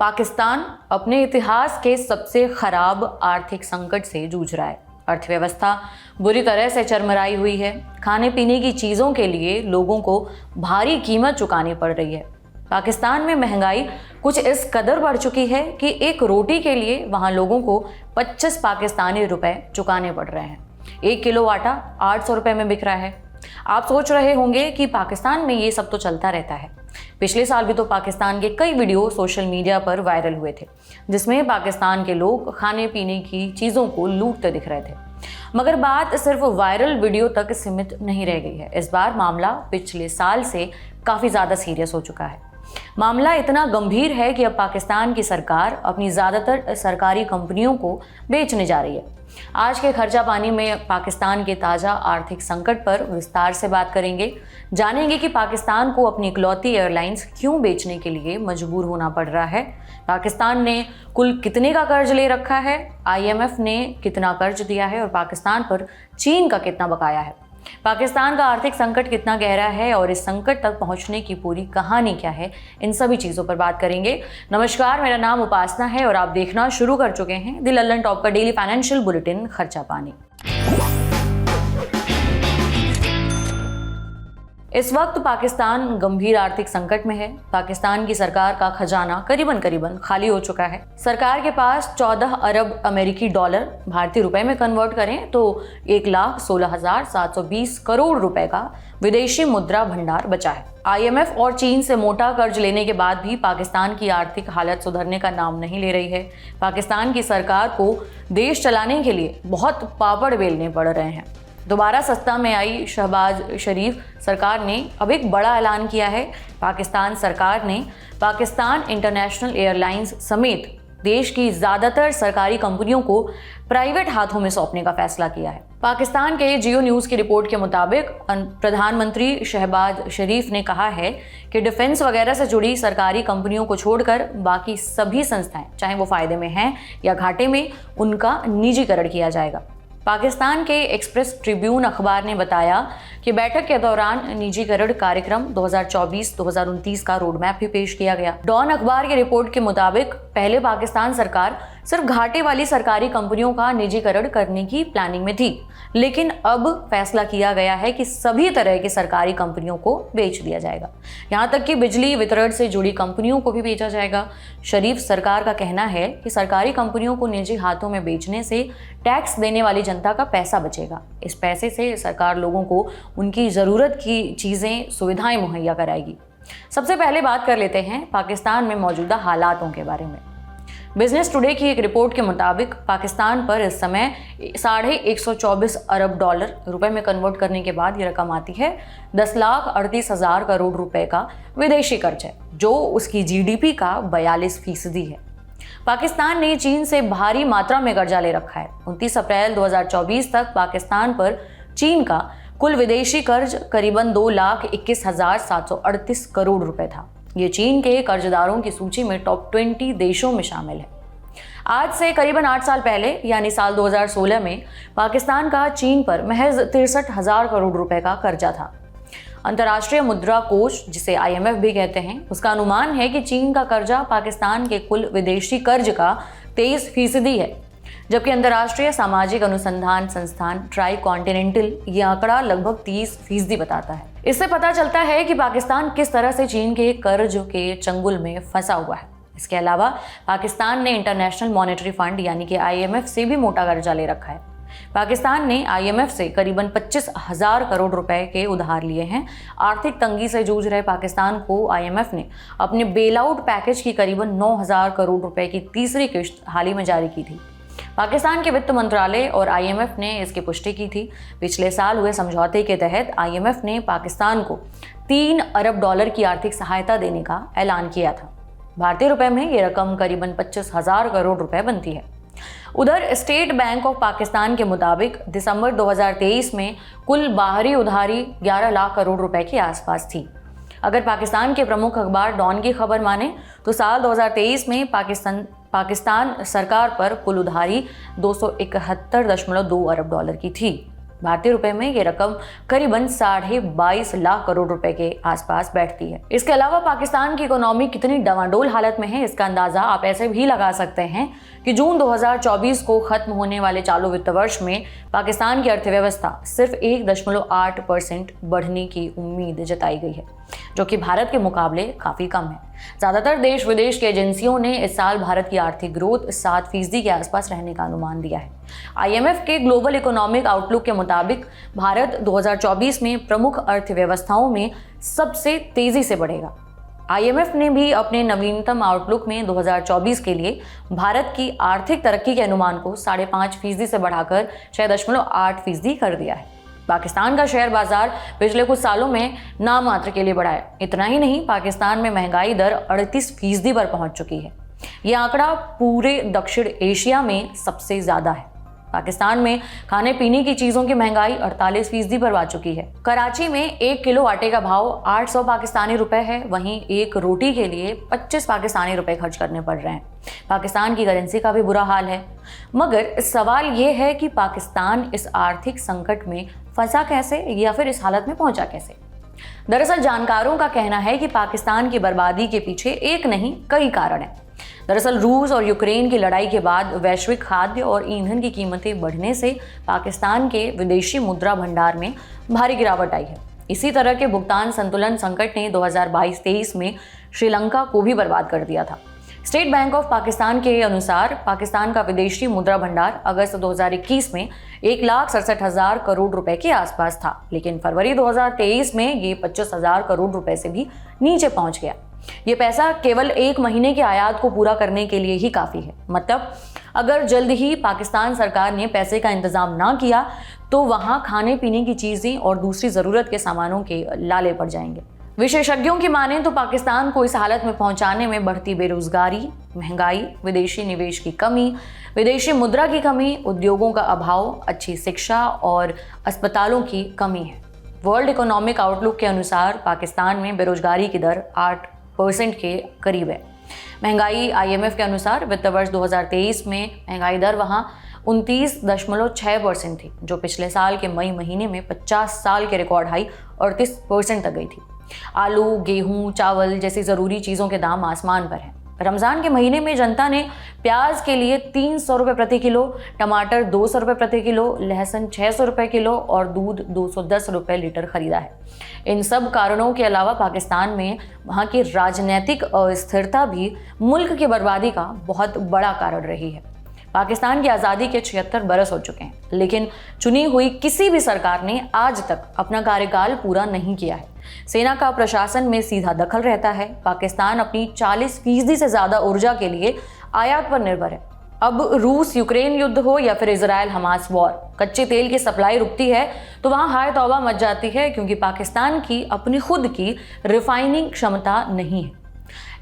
पाकिस्तान अपने इतिहास के सबसे खराब आर्थिक संकट से जूझ रहा है। अर्थव्यवस्था बुरी तरह से चरमराई हुई है। खाने पीने की चीज़ों के लिए लोगों को भारी कीमत चुकानी पड़ रही है। पाकिस्तान में महंगाई कुछ इस कदर बढ़ चुकी है कि एक रोटी के लिए वहाँ लोगों को 25 पाकिस्तानी रुपए चुकाने पड़ रहे हैं। 1 किलो आटा 800 रुपए में बिक रहा है। आप सोच रहे होंगे कि पाकिस्तान में ये सब तो चलता रहता है। पिछले साल भी तो पाकिस्तान के कई वीडियो सोशल मीडिया पर वायरल हुए थे, जिसमें पाकिस्तान के लोग खाने पीने की चीज़ों को लूटते दिख रहे थे। मगर बात सिर्फ वायरल वीडियो तक सीमित नहीं रह गई है। इस बार मामला पिछले साल से काफ़ी ज़्यादा सीरियस हो चुका है। मामला इतना गंभीर है कि अब पाकिस्तान की सरकार अपनी ज़्यादातर सरकारी कंपनियों को बेचने जा रही है। आज के खर्चा पानी में पाकिस्तान के ताज़ा आर्थिक संकट पर विस्तार से बात करेंगे। जानेंगे कि पाकिस्तान को अपनी इकलौती एयरलाइंस क्यों बेचने के लिए मजबूर होना पड़ रहा है। पाकिस्तान ने कुल कितने का कर्ज ले रखा है, IMF ने कितना कर्ज दिया है और पाकिस्तान पर चीन का कितना बकाया है। पाकिस्तान का आर्थिक संकट कितना गहरा है और इस संकट तक पहुंचने की पूरी कहानी क्या है, इन सभी चीज़ों पर बात करेंगे। नमस्कार, मेरा नाम उपासना है और आप देखना शुरू कर चुके हैं द लल्लन टॉप का डेली फाइनेंशियल बुलेटिन खर्चा पानी। इस वक्त पाकिस्तान गंभीर आर्थिक संकट में है। पाकिस्तान की सरकार का खजाना करीबन खाली हो चुका है। सरकार के पास 14 अरब अमेरिकी डॉलर भारतीय रुपए में कन्वर्ट करें तो 1,16,720 करोड़ रुपए का विदेशी मुद्रा भंडार बचा है। IMF और चीन से मोटा कर्ज लेने के बाद भी पाकिस्तान की आर्थिक हालत सुधरने का नाम नहीं ले रही है। पाकिस्तान की सरकार को देश चलाने के लिए बहुत पापड़ बेलने पड़ रहे हैं। दोबारा सत्ता में आई शहबाज शरीफ सरकार ने अब एक बड़ा ऐलान किया है। पाकिस्तान सरकार ने पाकिस्तान इंटरनेशनल एयरलाइंस समेत देश की ज़्यादातर सरकारी कंपनियों को प्राइवेट हाथों में सौंपने का फैसला किया है। पाकिस्तान के जियो न्यूज़ की रिपोर्ट के मुताबिक प्रधानमंत्री शहबाज शरीफ ने कहा है कि डिफेंस वगैरह से जुड़ी सरकारी कंपनियों को छोड़कर बाकी सभी संस्थाएं, चाहे वो फ़ायदे में हैं या घाटे में, उनका निजीकरण किया जाएगा। पाकिस्तान के एक्सप्रेस ट्रिब्यून अखबार ने बताया कि बैठक के दौरान निजीकरण कार्यक्रम 2024-2029 का रोड मैप भी पेश किया गया। डॉन अखबार की रिपोर्ट के मुताबिक पहले पाकिस्तान सरकार सिर्फ घाटे वाली सरकारी कंपनियों का निजीकरण करने की प्लानिंग में थी, लेकिन अब फैसला किया गया है कि सभी तरह की सरकारी कंपनियों को बेच दिया जाएगा। यहाँ तक कि बिजली वितरण से जुड़ी कंपनियों को भी बेचा जाएगा। शरीफ सरकार का कहना है कि सरकारी कंपनियों को निजी हाथों में बेचने से टैक्स देने वाली जनता का पैसा बचेगा। इस पैसे से सरकार लोगों को उनकी ज़रूरत की चीज़ें, सुविधाएं मुहैया कराएगी। सबसे पहले बात कर लेते हैं पाकिस्तान में मौजूदा हालातों के बारे में। बिजनेस टुडे की एक रिपोर्ट के मुताबिक पाकिस्तान पर इस समय 124 अरब डॉलर रुपए में कन्वर्ट करने के बाद ये रकम आती है 10,38,000 करोड़ रुपए का विदेशी कर्ज है, जो उसकी GDP का 42% है। पाकिस्तान ने चीन से भारी मात्रा में कर्जा ले रखा है। 29 अप्रैल 2024 तक पाकिस्तान पर चीन का कुल विदेशी कर्ज करीबन 2,21,738 करोड़ रुपए था। ये चीन के कर्जदारों की सूची में टॉप 20 देशों में शामिल है। आज से करीबन 8 साल पहले यानी साल 2016 में पाकिस्तान का चीन पर महज 63,000 करोड़ रुपए का कर्जा था। अंतर्राष्ट्रीय मुद्रा कोष, जिसे IMF भी कहते हैं, उसका अनुमान है कि चीन का कर्जा पाकिस्तान के कुल विदेशी कर्ज का 23% है, जबकि अंतर्राष्ट्रीय सामाजिक अनुसंधान संस्थान ट्राई कॉन्टिनेंटल ये आंकड़ा लगभग 30% बताता है। इससे पता चलता है कि पाकिस्तान किस तरह से चीन के कर्ज के चंगुल में फंसा हुआ है। इसके अलावा पाकिस्तान ने इंटरनेशनल मॉनेटरी फंड यानी कि IMF से भी मोटा कर्जा ले रखा है। पाकिस्तान ने IMF से करीबन 25,000 करोड़ रुपए के उधार लिए हैं। आर्थिक तंगी से जूझ रहे पाकिस्तान को IMF ने अपने बेल आउट पैकेज की करीबन 9,000 करोड़ रुपए की तीसरी किश्त हाल ही में जारी की थी। पाकिस्तान के वित्त मंत्रालय और IMF ने इसकी पुष्टि की थी। पिछले साल हुए समझौते के तहत IMF ने पाकिस्तान को 3 अरब डॉलर की आर्थिक सहायता देने का ऐलान किया था। भारतीय रुपए में ये रकम करीबन 25,000 करोड़ रुपए बनती है। उधर स्टेट बैंक ऑफ पाकिस्तान के मुताबिक दिसंबर 2023 में कुल बाहरी उधारी 11 लाख करोड़ रुपए के आसपास थी। अगर पाकिस्तान के प्रमुख अखबार डॉन की खबर माने तो साल 2023 में पाकिस्तान सरकार पर कुल उधारी 271.2 अरब डॉलर की थी। भारतीय रुपए में ये रकम करीबन 22.5 लाख करोड़ रुपए के आसपास बैठती है। इसके अलावा पाकिस्तान की इकोनॉमी कितनी डवाडोल हालत में है, इसका अंदाजा आप ऐसे भी लगा सकते हैं कि जून 2024 को खत्म होने वाले चालू वित्त वर्ष में पाकिस्तान की अर्थव्यवस्था सिर्फ 1.8% बढ़ने की उम्मीद जताई गई है, जो कि भारत के मुकाबले काफी कम है। ज्यादातर देश विदेश की एजेंसियों ने इस साल भारत की आर्थिक ग्रोथ 7% के आसपास रहने का अनुमान दिया है। IMF के ग्लोबल इकोनॉमिक आउटलुक के मुताबिक भारत 2024 में प्रमुख अर्थव्यवस्थाओं में सबसे तेजी से बढ़ेगा। IMF ने भी अपने नवीनतम आउटलुक में 2024 के लिए भारत की आर्थिक तरक्की के अनुमान को 5.5% से बढ़ाकर 6.8% कर दिया है। पाकिस्तान का शेयर बाजार पिछले कुछ सालों में नाम मात्र के लिए बढ़ा है। इतना ही नहीं, पाकिस्तान में महंगाई दर 38% पर पहुंच चुकी है। यह आंकड़ा पूरे दक्षिण एशिया में सबसे ज्यादा है। पाकिस्तान में खाने पीने की चीजों की महंगाई 48% पर आ चुकी है। कराची में 1 किलो आटे का भाव 800 पाकिस्तानी रुपए है, वहीं एक रोटी के लिए 25 पाकिस्तानी रुपए खर्च करने पड़ रहे हैं। पाकिस्तान की करेंसी का भी बुरा हाल है। मगर सवाल यह है कि पाकिस्तान इस आर्थिक संकट में फंसा कैसे, या फिर इस हालत में पहुंचा कैसे। दरअसल जानकारों का कहना है कि पाकिस्तान की बर्बादी के पीछे एक नहीं कई कारण हैं। दरअसल रूस और यूक्रेन की लड़ाई के बाद वैश्विक खाद्य और ईंधन की कीमतें बढ़ने से पाकिस्तान के विदेशी मुद्रा भंडार में भारी गिरावट आई है। इसी तरह के भुगतान संतुलन संकट ने 2022-23 में श्रीलंका को भी बर्बाद कर दिया था। स्टेट बैंक ऑफ पाकिस्तान के अनुसार पाकिस्तान का विदेशी मुद्रा भंडार अगस्त 2021 में 1,67,000 करोड़ रुपए के आसपास था, लेकिन फरवरी 2023 में ये 25,000 करोड़ रुपए से भी नीचे पहुंच गया। ये पैसा केवल 1 महीने के आयात को पूरा करने के लिए ही काफी है। मतलब अगर जल्द ही पाकिस्तान सरकार ने पैसे का इंतजाम ना किया तो वहां खाने पीने की चीजें और दूसरी जरूरत के सामानों के लाले पड़ जाएंगे। विशेषज्ञों की माने तो पाकिस्तान को इस हालत में पहुंचाने में बढ़ती बेरोजगारी, महंगाई, विदेशी निवेश की कमी, विदेशी मुद्रा की कमी, उद्योगों का अभाव, अच्छी शिक्षा और अस्पतालों की कमी है। वर्ल्ड इकोनॉमिक आउटलुक के अनुसार पाकिस्तान में बेरोजगारी की दर 8% के करीब है। महंगाई IMF के अनुसार वित्त वर्ष 2023 में महंगाई दर वहां 29.6% थी, जो पिछले साल के मई महीने में 50 साल के रिकॉर्ड हाई 38% तक गई थी। आलू, गेहूं, चावल जैसी जरूरी चीजों के दाम आसमान पर हैं। रमजान के महीने में जनता ने प्याज के लिए 300 रुपये प्रति किलो, टमाटर 200 रुपये प्रति किलो, लहसुन 600 रुपये किलो और दूध 210 रुपये लीटर खरीदा है। इन सब कारणों के अलावा पाकिस्तान में वहाँ की राजनीतिक अस्थिरता भी मुल्क की बर्बादी का बहुत बड़ा कारण रही है। पाकिस्तान की आज़ादी के 76 बरस हो चुके हैं, लेकिन चुनी हुई किसी भी सरकार ने आज तक अपना कार्यकाल पूरा नहीं किया है। सेना का प्रशासन में सीधा दखल रहता है। पाकिस्तान अपनी 40% से ज़्यादा ऊर्जा के लिए आयात पर निर्भर है। अब रूस यूक्रेन युद्ध हो या फिर इजराइल हमास वॉर, कच्चे तेल की सप्लाई रुकती है तो वहाँ हाय तौबा मच जाती है, क्योंकि पाकिस्तान की अपनी खुद की रिफाइनिंग क्षमता नहीं है।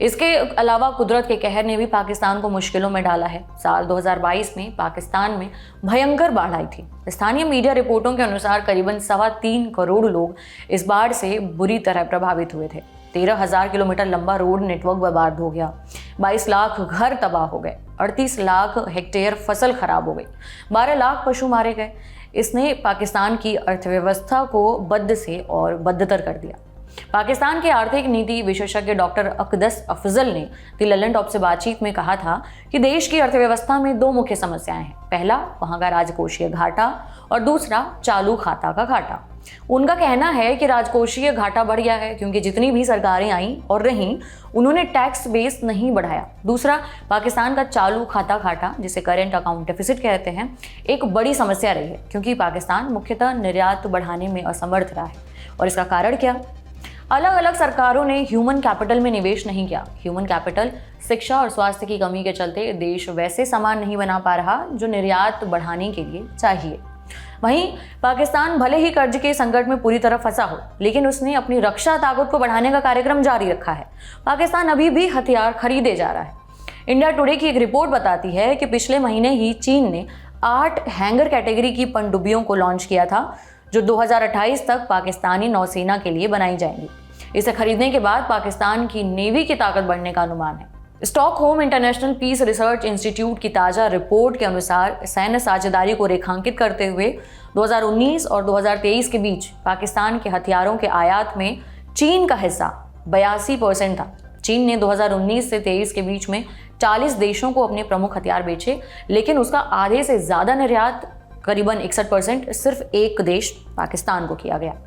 इसके अलावा कुदरत के कहर ने भी पाकिस्तान को मुश्किलों में डाला है। साल 2022 में पाकिस्तान में भयंकर बाढ़ आई थी। स्थानीय मीडिया रिपोर्टों के अनुसार करीबन 3.25 करोड़ लोग इस बाढ़ से बुरी तरह प्रभावित हुए थे। 13,000 किलोमीटर लंबा रोड नेटवर्क बर्बाद हो गया, 22 लाख घर तबाह हो गए, 38 लाख हेक्टेयर फसल खराब हो गई, 12 लाख पशु मारे गए। इसने पाकिस्तान की अर्थव्यवस्था को बद से और बदतर कर दिया। पाकिस्तान के आर्थिक नीति विशेषज्ञ डॉक्टर अकदस अफजल ने द ललन टॉप से बातचीत में कहा था कि देश की अर्थव्यवस्था में 2 मुख्य समस्याएं हैं। पहला वहां का राजकोषीय घाटा और दूसरा चालू खाता का घाटा। उनका कहना है कि राजकोषीय घाटा बढ़ गया है क्योंकि जितनी भी सरकारें आईं और रहीं उन्होंने टैक्स बेस नहीं बढ़ाया। दूसरा, पाकिस्तान का चालू खाता घाटा, जिसे करेंट अकाउंट डेफिसिट कहते हैं, एक बड़ी समस्या रही है क्योंकि पाकिस्तान मुख्यतः निर्यात बढ़ाने में असमर्थ रहा है। और इसका कारण क्या? अलग अलग सरकारों ने ह्यूमन कैपिटल में निवेश नहीं किया। ह्यूमन कैपिटल, शिक्षा और स्वास्थ्य की कमी के चलते देश वैसे सामान नहीं बना पा रहा जो निर्यात बढ़ाने के लिए चाहिए। वहीं पाकिस्तान भले ही कर्ज के संकट में पूरी तरह फंसा हो, लेकिन उसने अपनी रक्षा ताकत को बढ़ाने का कार्यक्रम जारी रखा है। पाकिस्तान अभी भी हथियार खरीदे जा रहा है। इंडिया टुडे की एक रिपोर्ट बताती है कि पिछले महीने ही चीन ने 8 हैंगर कैटेगरी की पनडुब्बियों को लॉन्च किया था, जो 2028 तक पाकिस्तानी नौसेना के लिए बनाई जाएंगी। इसे खरीदने के बाद पाकिस्तान की नेवी की ताकत बढ़ने का अनुमान है। Stockholm International Peace Research Institute की ताज़ा रिपोर्ट के अनुसार सैन्य साझेदारी को रेखांकित करते हुए 2019 और 2023 के बीच पाकिस्तान के हथियारों के आयात में चीन का हिस्सा 82% था। चीन ने 2019 से 23 के बीच में 40 देशों को अपने प्रमुख हथियार बेचे, लेकिन उसका आधे से ज़्यादा निर्यात करीबन 61% सिर्फ एक देश पाकिस्तान को किया गया।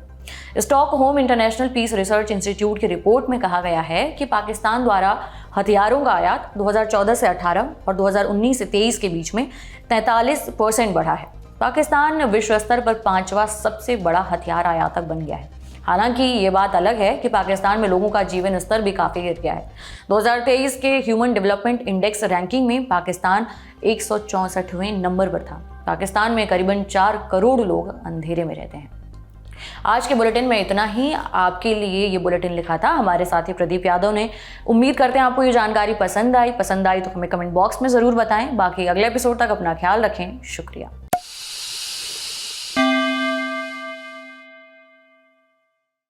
Stockholm International Peace Research Institute की रिपोर्ट में कहा गया है कि पाकिस्तान द्वारा हथियारों का आयात 2014 से 18 और 2019 से 23 के बीच में 43% बढ़ा है। पाकिस्तान विश्व स्तर पर 5वां सबसे बड़ा हथियार आयातक बन गया है। हालांकि ये बात अलग है कि पाकिस्तान में लोगों का जीवन स्तर भी काफ़ी गिर गया है। 2023 के ह्यूमन डेवलपमेंट इंडेक्स रैंकिंग में पाकिस्तान 164वें नंबर पर था। पाकिस्तान में करीबन 4 करोड़ लोग अंधेरे में रहते हैं। आज के बुलेटिन में इतना ही। आपके लिए ये बुलेटिन लिखा था हमारे साथी प्रदीप यादव ने। उम्मीद करते हैं आपको ये जानकारी पसंद आई तो हमें कमेंट बॉक्स में ज़रूर बताएं। बाकी अगले एपिसोड तक अपना ख्याल रखें। शुक्रिया।